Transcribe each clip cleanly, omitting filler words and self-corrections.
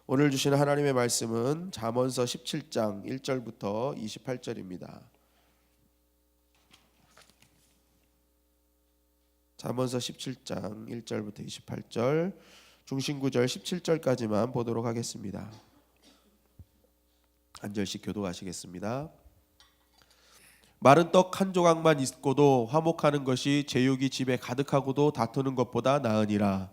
오늘 주시는 하나님의 말씀은 잠언서 17장 1절부터 28절입니다. 잠언서 17장 1절부터 28절, 중심구절 17절까지만 보도록 하겠습니다. 한 절씩 교독하시겠습니다. 마른 떡 한 조각만 있고도 화목하는 것이 제육이 집에 가득하고도 다투는 것보다 나으니라.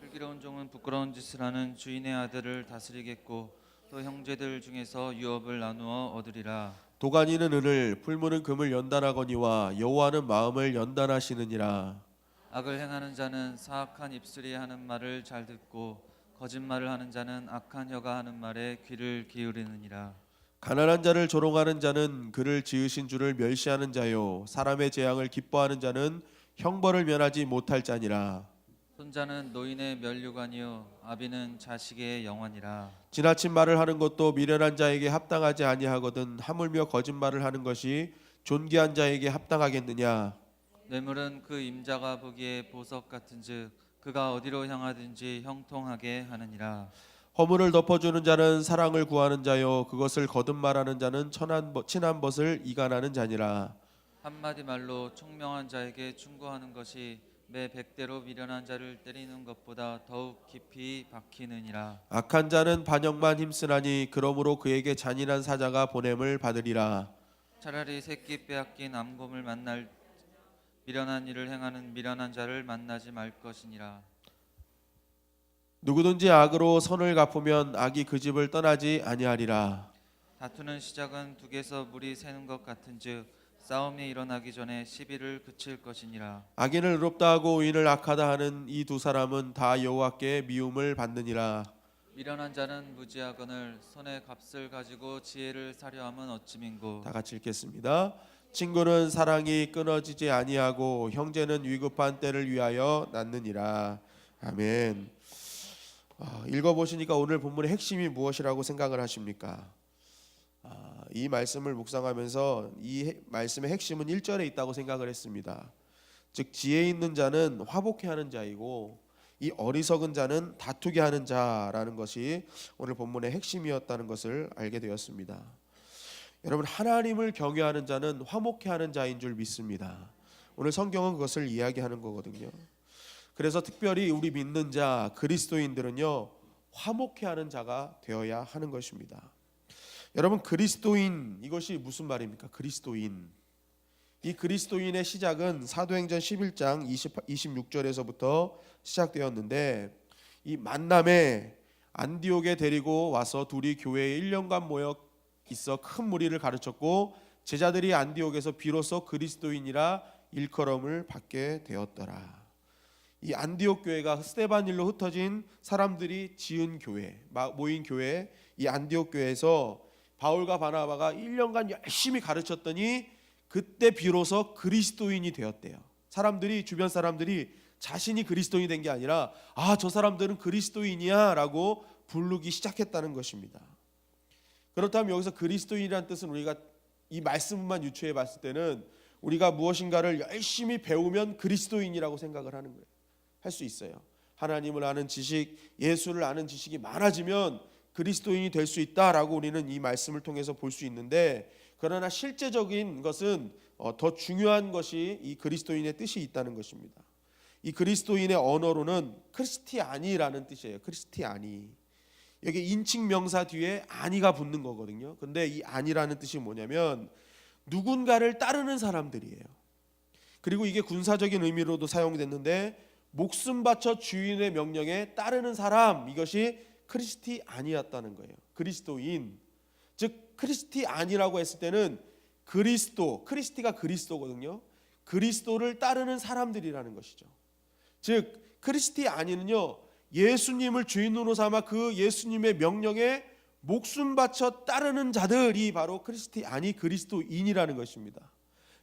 슬기로운 종은 부끄러운 짓을 하는 주인의 아들을 다스리겠고 또 형제들 중에서 유업을 나누어 얻으리라. 도가니는 은을, 풀무는 금을 연단하거니와 여호와는 마음을 연단하시느니라. 악을 행하는 자는 사악한 입술이 하는 말을 잘 듣고 거짓말을 하는 자는 악한 혀가 하는 말에 귀를 기울이느니라. 가난한 자를 조롱하는 자는 그를 지으신 주를 멸시하는 자요, 사람의 재앙을 기뻐하는 자는 형벌을 면하지 못할 자니라. 손자는 노인의 면류관이요 아비는 자식의 영환이라. 지나친 말을 하는 것도 미련한 자에게 합당하지 아니하거든 하물며 거짓말을 하는 것이 존귀한 자에게 합당하겠느냐. 뇌물은 그 임자가 보기에 보석 같은즉 그가 어디로 향하든지 형통하게 하느니라. 허물을 덮어주는 자는 사랑을 구하는 자요, 그것을 거듭말하는 자는 친한 벗을 이간하는 자니라. 한마디 말로 총명한 자에게 충고하는 것이 매 100대로 미련한 자를 때리는 것보다 더욱 깊이 박히느니라. 악한 자는 반역만 힘쓰나니 그러므로 그에게 잔인한 사자가 보냄을 받으리라. 차라리 새끼 빼앗긴 암곰을 만날 미련한 일을 행하는 미련한 자를 만나지 말 것이니라. 누구든지 악으로 선을 갚으면 악이 그 집을 떠나지 아니하리라. 다투는 시작은 둑에서 물이 새는 것 같은즉 싸움이 일어나기 전에 시비를 그칠 것이니라. 악인을 의롭다 하고 의인을 악하다 하는 이 두 사람은 다 여호와께 미움을 받느니라. 미련한 자는 무지하거늘 손에 값을 가지고 지혜를 사려 함은 어찌민고. 다 같이 읽겠습니다. 친구는 사랑이 끊어지지 아니하고 형제는 위급한 때를 위하여 낳느니라. 아멘. 읽어보시니까 오늘 본문의 핵심이 무엇이라고 생각을 하십니까? 이 말씀을 묵상하면서 이 말씀의 핵심은 1절에 있다고 생각을 했습니다. 즉 지혜 있는 자는 화목해 하는 자이고 이 어리석은 자는 다투게 하는 자라는 것이 오늘 본문의 핵심이었다는 것을 알게 되었습니다. 여러분, 하나님을 경외하는 자는 화목해 하는 자인 줄 믿습니다. 오늘 성경은 그것을 이야기하는 거거든요. 그래서 특별히 우리 믿는 자 그리스도인들은요, 화목해 하는 자가 되어야 하는 것입니다. 여러분, 그리스도인, 이것이 무슨 말입니까? 그리스도인. 이 그리스도인의 시작은 사도행전 11장 26절에서부터 시작되었는데, 이 만남에 안디옥에 데리고 와서 둘이 교회에 1년간 모여 있어 큰 무리를 가르쳤고 제자들이 안디옥에서 비로소 그리스도인이라 일컬음을 받게 되었더라. 이 안디옥 교회가 스데반 일로 흩어진 사람들이 지은 교회, 모인 교회, 이 안디옥 교회에서 바울과 바나바가 1년간 열심히 가르쳤더니 그때 비로소 그리스도인이 되었대요. 주변 사람들이 자신이 그리스도인이 된 게 아니라 저 사람들은 그리스도인이야 라고 부르기 시작했다는 것입니다. 그렇다면 여기서 그리스도인이라는 뜻은 우리가 이 말씀만 유추해 봤을 때는 우리가 무엇인가를 열심히 배우면 그리스도인이라고 생각을 하는 거예요. 할 수 있어요. 하나님을 아는 지식, 예수를 아는 지식이 많아지면 그리스도인이 될 수 있다라고 우리는 이 말씀을 통해서 볼 수 있는데, 그러나 실제적인 것은 더 중요한 것이 이 그리스도인의 뜻이 있다는 것입니다. 이 그리스도인의 언어로는 크리스티아니라는 뜻이에요. 크리스티아니. 여기 인칭 명사 뒤에 아니가 붙는 거거든요. 근데 이 아니라는 뜻이 뭐냐면 누군가를 따르는 사람들이에요. 그리고 이게 군사적인 의미로도 사용됐는데 목숨 바쳐 주인의 명령에 따르는 사람, 이것이 크리스티아니였다는 거예요. 그리스도인. 즉 크리스티아니라고 했을 때는 크리스티가 그리스도거든요. 그리스도를 따르는 사람들이라는 것이죠. 즉 크리스티아니는요, 예수님을 주인으로 삼아 그 예수님의 명령에 목숨 바쳐 따르는 자들이 바로 크리스티아니, 그리스도인이라는 것입니다.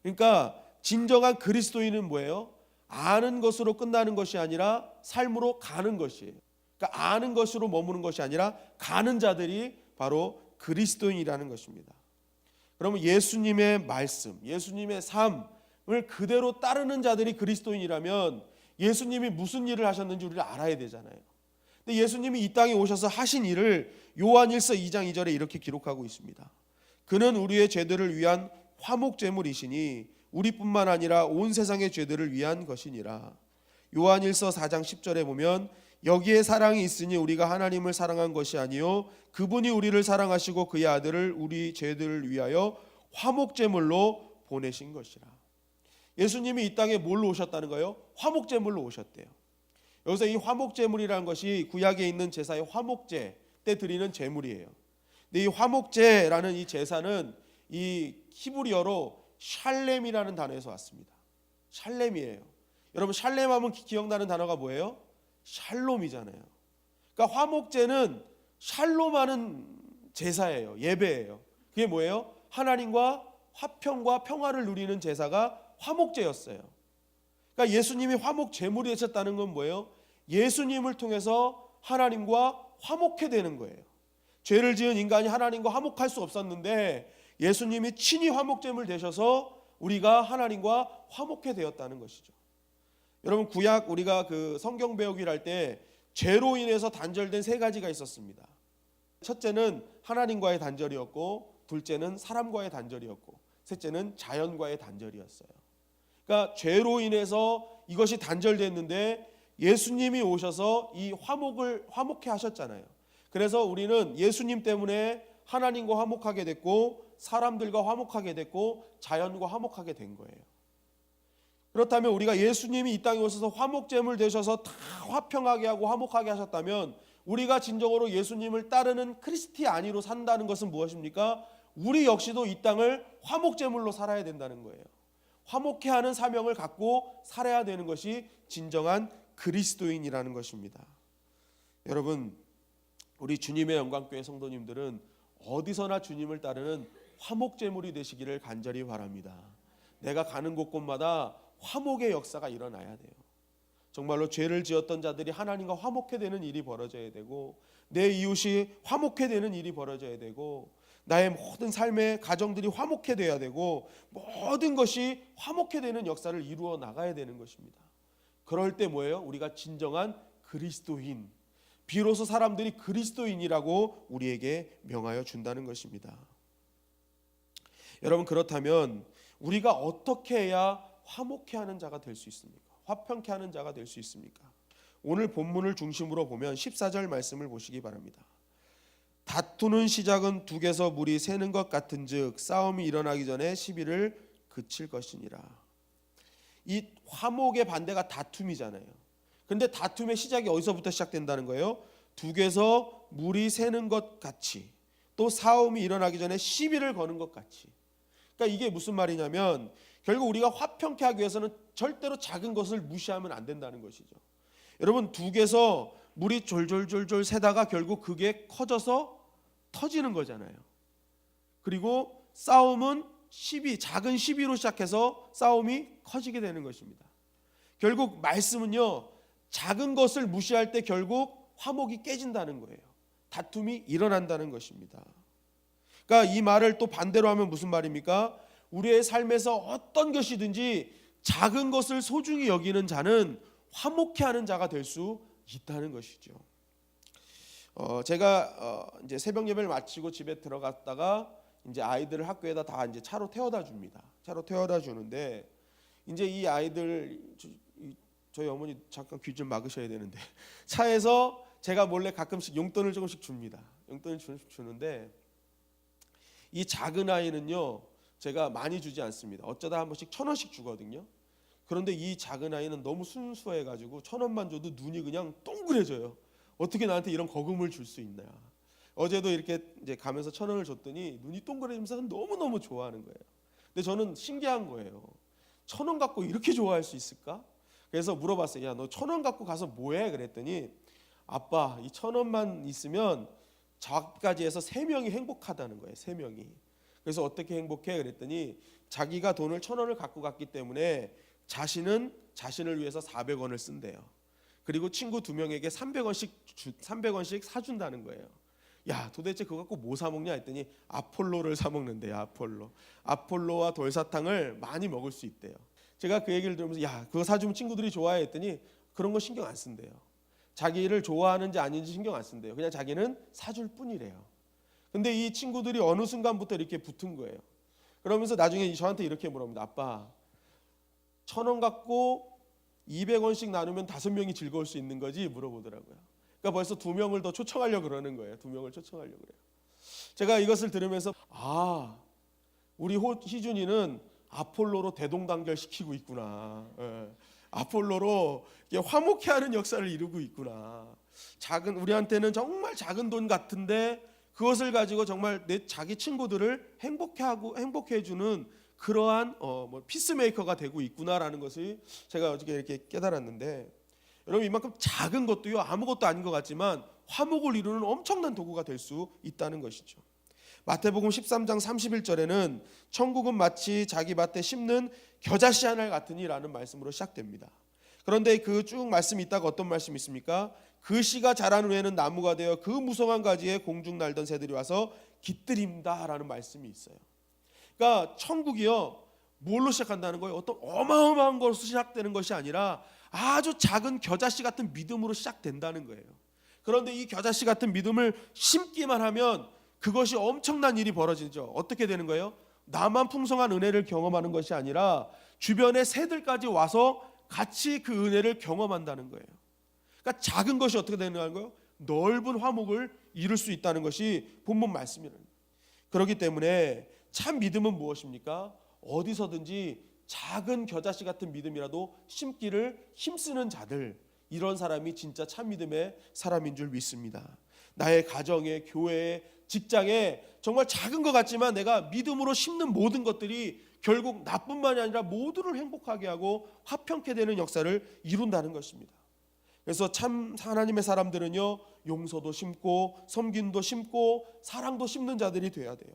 그러니까 진정한 그리스도인은 뭐예요? 아는 것으로 끝나는 것이 아니라 삶으로 가는 것이에요. 그러니까 아는 것으로 머무는 것이 아니라 가는 자들이 바로 그리스도인이라는 것입니다. 그러면 예수님의 말씀, 예수님의 삶을 그대로 따르는 자들이 그리스도인이라면 예수님이 무슨 일을 하셨는지 우리가 알아야 되잖아요. 근데 예수님이 이 땅에 오셔서 하신 일을 요한일서 2장 2절에 이렇게 기록하고 있습니다. 그는 우리의 죄들을 위한 화목제물이시니 우리뿐만 아니라 온 세상의 죄들을 위한 것이니라. 요한일서 4장 10절에 보면 여기에 사랑이 있으니 우리가 하나님을 사랑한 것이 아니요 그분이 우리를 사랑하시고 그의 아들을 우리 죄들을 위하여 화목제물로 보내신 것이라. 예수님이 이 땅에 뭘로 오셨다는 거예요? 화목제물로 오셨대요. 여기서 이 화목제물이라는 것이 구약에 있는 제사의 화목제 때 드리는 제물이에요. 근데 이 화목제라는 이 제사는 이 히브리어로 샬렘이라는 단어에서 왔습니다. 샬렘이에요. 여러분 샬렘하면 기억나는 단어가 뭐예요? 샬롬이잖아요. 그러니까 화목제는 샬롬하는 제사예요. 예배예요. 그게 뭐예요? 하나님과 화평과 평화를 누리는 제사가 화목제였어요. 그러니까 예수님이 화목 제물이 되셨다는 건 뭐예요? 예수님을 통해서 하나님과 화목해 되는 거예요. 죄를 지은 인간이 하나님과 화목할 수 없었는데 예수님이 친히 화목 제물 되셔서 우리가 하나님과 화목해 되었다는 것이죠. 여러분 구약 우리가 그 성경 배우기를 할 때 죄로 인해서 단절된 세 가지가 있었습니다. 첫째는 하나님과의 단절이었고, 둘째는 사람과의 단절이었고, 셋째는 자연과의 단절이었어요. 그러니까 죄로 인해서 이것이 단절됐는데 예수님이 오셔서 이 화목해 하셨잖아요. 그래서 우리는 예수님 때문에 하나님과 화목하게 됐고 사람들과 화목하게 됐고 자연과 화목하게 된 거예요. 그렇다면 우리가 예수님이 이 땅에 오셔서 화목제물 되셔서 다 화평하게 하고 화목하게 하셨다면 우리가 진정으로 예수님을 따르는 크리스티아니로 산다는 것은 무엇입니까? 우리 역시도 이 땅을 화목제물로 살아야 된다는 거예요. 화목해 하는 사명을 갖고 살아야 되는 것이 진정한 그리스도인이라는 것입니다. 여러분 우리 주님의 영광교회 성도님들은 어디서나 주님을 따르는 화목제물이 되시기를 간절히 바랍니다. 내가 가는 곳곳마다 화목의 역사가 일어나야 돼요. 정말로 죄를 지었던 자들이 하나님과 화목해 되는 일이 벌어져야 되고 내 이웃이 화목해 되는 일이 벌어져야 되고 나의 모든 삶의 가정들이 화목해 돼야 되고 모든 것이 화목해 되는 역사를 이루어 나가야 되는 것입니다. 그럴 때 뭐예요? 우리가 진정한 그리스도인, 비로소 사람들이 그리스도인이라고 우리에게 명하여 준다는 것입니다. 여러분 그렇다면 우리가 어떻게 해야 화목해 하는 자가 될 수 있습니까? 화평케 하는 자가 될 수 있습니까? 오늘 본문을 중심으로 보면 14절 말씀을 보시기 바랍니다. 다투는 시작은 둑에서 물이 새는 것 같은즉 싸움이 일어나기 전에 시비를 그칠 것이니라. 이 화목의 반대가 다툼이잖아요. 그런데 다툼의 시작이 어디서부터 시작된다는 거예요? 둑에서 물이 새는 것 같이 또 싸움이 일어나기 전에 시비를 거는 것 같이. 그러니까 이게 무슨 말이냐면 결국 우리가 화평케 하기 위해서는 절대로 작은 것을 무시하면 안 된다는 것이죠. 여러분 둑에서 물이 졸졸졸졸 새다가 결국 그게 커져서 터지는 거잖아요. 그리고 싸움은 작은 시비로 시작해서 싸움이 커지게 되는 것입니다. 결국 말씀은요, 작은 것을 무시할 때 결국 화목이 깨진다는 거예요. 다툼이 일어난다는 것입니다. 그러니까 이 말을 또 반대로 하면 무슨 말입니까? 우리의 삶에서 어떤 것이든지 작은 것을 소중히 여기는 자는 화목해 하는 자가 될 수 있다는 것이죠. 제가 이제 새벽 예배를 마치고 집에 들어갔다가 이제 아이들을 학교에다 다 이제 차로 태워다 줍니다. 차로 태워다 주는데 이제 이 아이들 저희 어머니 잠깐 귀 좀 막으셔야 되는데 차에서 제가 몰래 가끔씩 용돈을 조금씩 줍니다. 용돈을 주는데 이 작은 아이는요 제가 많이 주지 않습니다. 어쩌다 한 번씩 1,000원씩 주거든요. 그런데 이 작은 아이는 너무 순수해가지고 1,000원만 줘도 눈이 그냥 동그래져요. 어떻게 나한테 이런 거금을 줄 수 있나. 어제도 이렇게 이제 가면서 1,000원을 줬더니 눈이 동그래지면서 너무너무 좋아하는 거예요. 근데 저는 신기한 거예요. 1,000원 갖고 이렇게 좋아할 수 있을까? 그래서 물어봤어요. 야, 너 1,000원 갖고 가서 뭐해? 그랬더니 아빠, 이 1,000원만 있으면 저까지 해서 3명이 행복하다는 거예요. 3명이. 그래서 어떻게 행복해? 그랬더니 자기가 돈을 1,000원을 갖고 갔기 때문에 자신은 자신을 위해서 400원을 쓴대요. 그리고 친구 2명에게 300원씩 사준다는 거예요. 야, 도대체 그거 갖고 뭐 사 먹냐 했더니 아폴로를 사 먹는데요. 아폴로와 돌사탕을 많이 먹을 수 있대요. 제가 그 얘기를 들으면서 야, 그거 사주면 친구들이 좋아해 했더니 그런 거 신경 안 쓴대요. 자기를 좋아하는지 아닌지 신경 안 쓴대요. 그냥 자기는 사줄 뿐이래요. 근데 이 친구들이 어느 순간부터 이렇게 붙은 거예요. 그러면서 나중에 저한테 이렇게 물어봅니다. 아빠, 1,000원 갖고 200원씩 나누면 5명이 즐거울 수 있는 거지? 물어보더라고요. 그러니까 벌써 2명을 더 초청하려고 그러는 거예요. 2명을 초청하려고 그래요. 제가 이것을 들으면서 우리 희준이는 아폴로로 대동단결 시키고 있구나. 아폴로로 화목해하는 역사를 이루고 있구나. 우리한테는 정말 작은 돈 같은데 그것을 가지고 정말 자기 친구들을 행복해주는 그러한 피스메이커가 되고 있구나라는 것을 제가 어저께 이렇게 깨달았는데, 여러분 이만큼 작은 것도요 아무것도 아닌 것 같지만 화목을 이루는 엄청난 도구가 될 수 있다는 것이죠. 마태복음 13장 31절에는 천국은 마치 자기 밭에 심는 겨자씨 하나 같으니라는 말씀으로 시작됩니다. 그런데 그 쭉 말씀이 있다가 어떤 말씀이 있습니까? 그 씨가 자란 후에는 나무가 되어 그 무성한 가지에 공중 날던 새들이 와서 깃들인다라는 말씀이 있어요. 그러니까 천국이요 뭘로 시작한다는 거예요? 어떤 어마어마한 것으로 시작되는 것이 아니라 아주 작은 겨자씨 같은 믿음으로 시작된다는 거예요. 그런데 이 겨자씨 같은 믿음을 심기만 하면 그것이 엄청난 일이 벌어지죠. 어떻게 되는 거예요? 나만 풍성한 은혜를 경험하는 것이 아니라 주변의 새들까지 와서 같이 그 은혜를 경험한다는 거예요. 그러니까 작은 것이 어떻게 되는 거예요? 넓은 화목을 이룰 수 있다는 것이 본문 말씀이에요. 그렇기 때문에 참 믿음은 무엇입니까? 어디서든지 작은 겨자씨 같은 믿음이라도 심기를 힘쓰는 자들, 이런 사람이 진짜 참 믿음의 사람인 줄 믿습니다. 나의 가정에, 교회에, 직장에 정말 작은 것 같지만 내가 믿음으로 심는 모든 것들이 결국 나뿐만이 아니라 모두를 행복하게 하고 화평케 되는 역사를 이룬다는 것입니다. 그래서 참 하나님의 사람들은요 용서도 심고 섬김도 심고 사랑도 심는 자들이 돼야 돼요.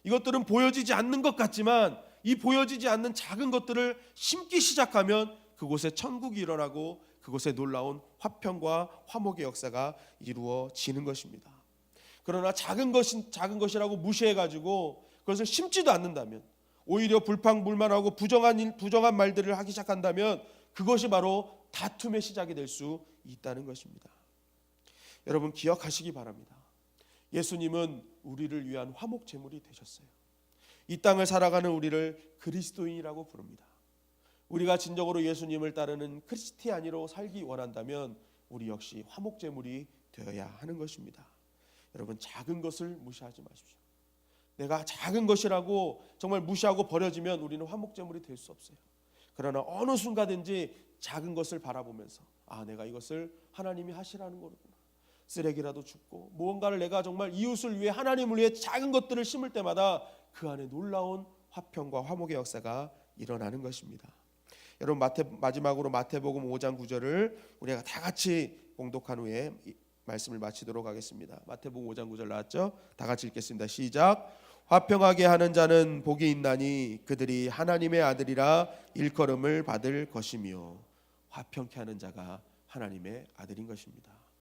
이것들은 보여지지 않는 것 같지만 이 보여지지 않는 작은 것들을 심기 시작하면 그곳에 천국이 일어나고 그곳에 놀라운 화평과 화목의 역사가 이루어지는 것입니다. 그러나 작은 것이라고 무시해가지고 그것을 심지도 않는다면, 오히려 불평불만하고 부정한 말들을 하기 시작한다면 그것이 바로 다툼의 시작이 될 수 있다는 것입니다. 여러분 기억하시기 바랍니다. 예수님은 우리를 위한 화목 제물이 되셨어요. 이 땅을 살아가는 우리를 그리스도인이라고 부릅니다. 우리가 진정으로 예수님을 따르는 크리스티안으로 살기 원한다면 우리 역시 화목 제물이 되어야 하는 것입니다. 여러분 작은 것을 무시하지 마십시오. 내가 작은 것이라고 정말 무시하고 버려지면 우리는 화목 제물이 될 수 없어요. 그러나 어느 순간든지 작은 것을 바라보면서 내가 이것을 하나님이 하시라는 거구나. 쓰레기라도 줍고 무언가를 내가 정말 이웃을 위해 하나님을 위해 작은 것들을 심을 때마다 그 안에 놀라운 화평과 화목의 역사가 일어나는 것입니다. 여러분 마지막으로 마태복음 5장 9절을 우리가 다 같이 봉독한 후에 말씀을 마치도록 하겠습니다. 마태복음 5장 9절 나왔죠? 다 같이 읽겠습니다. 시작. 화평하게 하는 자는 복이 있나니 그들이 하나님의 아들이라 일컬음을 받을 것이며. 화평케 하는 자가 하나님의 아들인 것입니다.